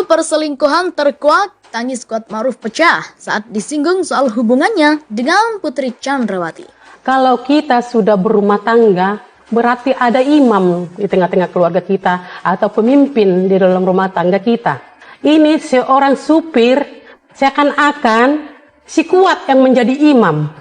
Isu perselingkuhan terkuak, tangis Kuat Ma'ruf pecah saat disinggung soal hubungannya dengan Putri Chandrawati. Kalau kita sudah berumah tangga, berarti ada imam di tengah-tengah keluarga kita atau pemimpin di dalam rumah tangga kita. Ini seorang supir seakan-akan si Kuat yang menjadi imam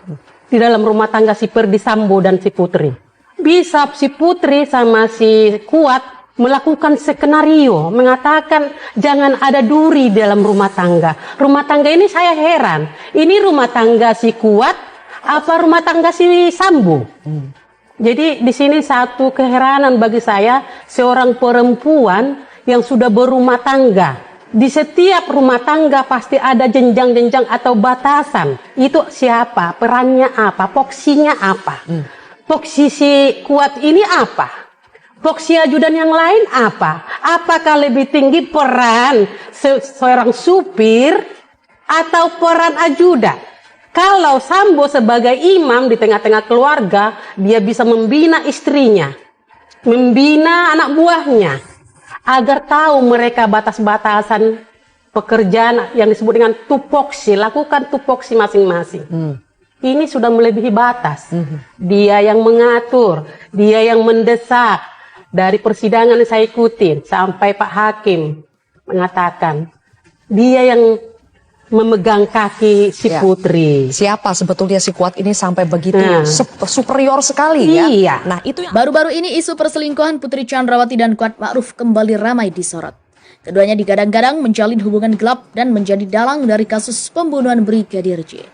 di dalam rumah tangga si Ferdy Sambo dan si Putri. Bisa si Putri sama si Kuat melakukan skenario, mengatakan jangan ada duri dalam rumah tangga. Rumah tangga ini saya heran, ini rumah tangga si Kuat apa rumah tangga si Sambo? Jadi di sini satu keheranan bagi saya, seorang perempuan yang sudah berumah tangga. Di setiap rumah tangga pasti ada jenjang-jenjang atau batasan. Itu siapa? Perannya apa? Poksinya apa? Poksi si Kuat ini apa? Poksi ajudan yang lain apa? Apakah lebih tinggi peran seorang supir atau peran ajudan? Kalau Sambo sebagai imam di tengah-tengah keluarga, dia bisa membina istrinya, membina anak buahnya, agar tahu mereka batas-batasan pekerjaan yang disebut dengan tupoksi, lakukan tupoksi masing-masing. Ini sudah melebihi batas. Dia yang mengatur, dia yang mendesak. Dari persidangan yang saya ikutin sampai Pak Hakim mengatakan dia yang memegang kaki si Putri. Siapa sebetulnya si Kuat ini sampai begitu superior sekali ya? Iya. Nah itu yang Baru-baru ini isu perselingkuhan Putri Chandrawati dan Kuat Ma'ruf kembali ramai disorot. Keduanya digadang-gadang menjalin hubungan gelap dan menjadi dalang dari kasus pembunuhan Brigadir J.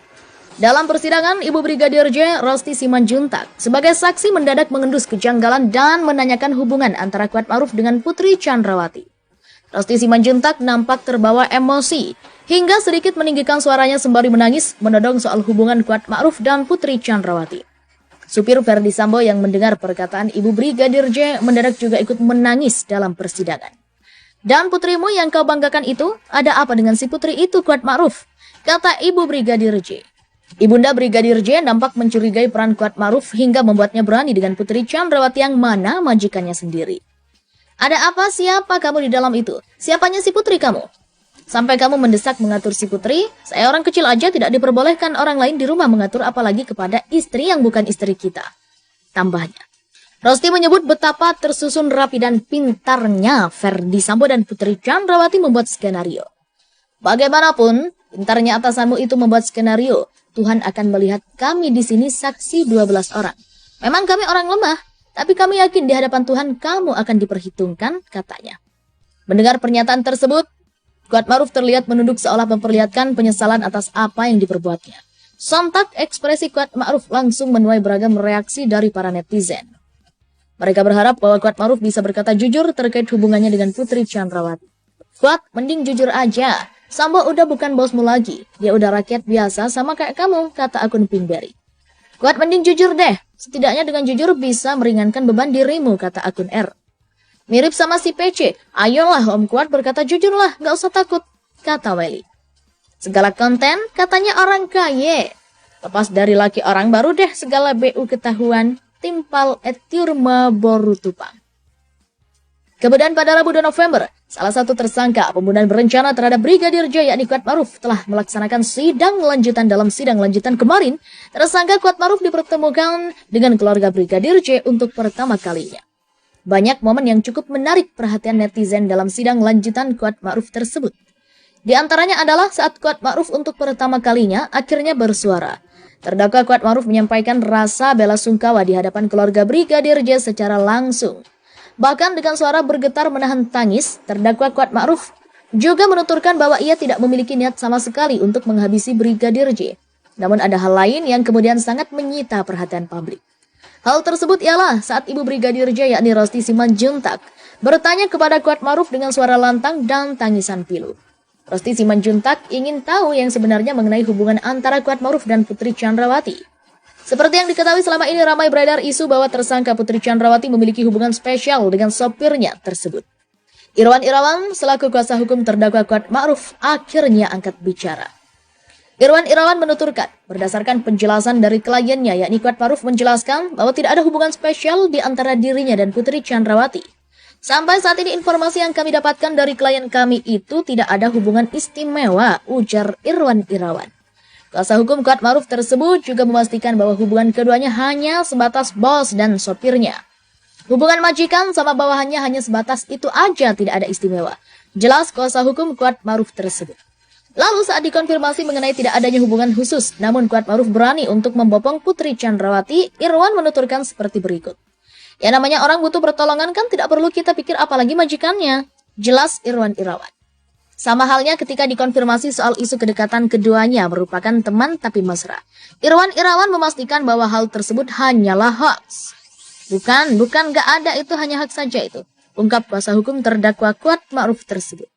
Dalam persidangan, Ibu Brigadir J, Rosti Simanjuntak, sebagai saksi mendadak mengendus kejanggalan dan menanyakan hubungan antara Kuat Ma'ruf dengan Putri Chandrawati. Rosti Simanjuntak nampak terbawa emosi, hingga sedikit meninggikan suaranya sembari menangis menodong soal hubungan Kuat Ma'ruf dan Putri Chandrawati. Supir Ferdy Sambo yang mendengar perkataan Ibu Brigadir J mendadak juga ikut menangis dalam persidangan. Dan putrimu yang kau banggakan itu, ada apa dengan si putri itu Kuat Ma'ruf? Kata Ibu Brigadir J. Ibunda Brigadir J nampak mencurigai peran Kuat Ma'ruf hingga membuatnya berani dengan Putri Chandrawati yang mana majikannya sendiri. Ada apa? Siapa kamu di dalam itu? Siapanya si putri kamu? Sampai kamu mendesak mengatur si putri, saya orang kecil aja tidak diperbolehkan orang lain di rumah mengatur apalagi kepada istri yang bukan istri kita. Tambahnya, Rosti menyebut betapa tersusun rapi dan pintarnya Ferdy Sambo dan Putri Chandrawati membuat skenario. Bagaimanapun, pintarnya atasanmu itu membuat skenario. Tuhan akan melihat kami di sini saksi 12 orang. Memang kami orang lemah, tapi kami yakin di hadapan Tuhan kamu akan diperhitungkan, katanya. Mendengar pernyataan tersebut, Kuat Ma'ruf terlihat menunduk seolah memperlihatkan penyesalan atas apa yang diperbuatnya. Sontak ekspresi Kuat Ma'ruf langsung menuai beragam reaksi dari para netizen. Mereka berharap bahwa Kuat Ma'ruf bisa berkata jujur terkait hubungannya dengan Putri Chandrawati. Kuat, mending jujur aja. Sambo udah bukan bosmu lagi. Dia udah rakyat biasa sama kayak kamu, kata akun Pinkberry. Kuat, mending jujur deh. Setidaknya dengan jujur bisa meringankan beban dirimu, kata akun R. Mirip sama si PC. Ayolah Om Kuat berkata jujurlah, gak usah takut, kata Welly. Segala konten katanya orang kaya. Lepas dari laki orang baru deh segala BU ketahuan. Timpal Etirma Borutupang. Kemudian pada Rabu 2 November, salah satu tersangka pembunuhan berencana terhadap Brigadir J yakni Kuat Ma'ruf telah melaksanakan sidang lanjutan. Dalam sidang lanjutan kemarin, tersangka Kuat Ma'ruf dipertemukan dengan keluarga Brigadir J untuk pertama kalinya. Banyak momen yang cukup menarik perhatian netizen dalam sidang lanjutan Kuat Ma'ruf tersebut. Di antaranya adalah saat Kuat Ma'ruf untuk pertama kalinya akhirnya bersuara. Terdakwa Kuat Ma'ruf menyampaikan rasa bela sungkawa di hadapan keluarga Brigadir J secara langsung. Bahkan dengan suara bergetar menahan tangis, terdakwa Kuat Ma'ruf juga menuturkan bahwa ia tidak memiliki niat sama sekali untuk menghabisi Brigadir J. Namun ada hal lain yang kemudian sangat menyita perhatian publik. Hal tersebut ialah saat Ibu Brigadir J yakni Rosti Simanjuntak bertanya kepada Kuat Ma'ruf dengan suara lantang dan tangisan pilu. Rosti Simanjuntak ingin tahu yang sebenarnya mengenai hubungan antara Kuat Ma'ruf dan Putri Chandrawati. Seperti yang diketahui selama ini ramai beredar isu bahwa tersangka Putri Chandrawati memiliki hubungan spesial dengan sopirnya tersebut. Irwan Irawan selaku kuasa hukum terdakwa Kuat Ma'ruf akhirnya angkat bicara. Irwan Irawan menuturkan, berdasarkan penjelasan dari kliennya yakni Kuat Ma'ruf menjelaskan bahwa tidak ada hubungan spesial di antara dirinya dan Putri Chandrawati. Sampai saat ini informasi yang kami dapatkan dari klien kami itu tidak ada hubungan istimewa, ujar Irwan Irawan. Kuasa hukum Kuat Ma'ruf tersebut juga memastikan bahwa hubungan keduanya hanya sebatas bos dan sopirnya. Hubungan majikan sama bawahannya hanya sebatas itu aja, tidak ada istimewa. Jelas kuasa hukum Kuat Ma'ruf tersebut. Lalu saat dikonfirmasi mengenai tidak adanya hubungan khusus, namun Kuat Ma'ruf berani untuk membopong Putri Chandrawati, Irwan menuturkan seperti berikut. Ya namanya orang butuh pertolongan kan tidak perlu kita pikir apalagi majikannya. Jelas Irwan Irawan. Sama halnya ketika dikonfirmasi soal isu kedekatan keduanya merupakan teman tapi mesra. Irwan Irawan memastikan bahwa hal tersebut hanyalah hoax. Bukan gak ada, itu hanya hoax saja itu. Ungkap kuasa hukum terdakwa Kuat Ma'ruf tersebut.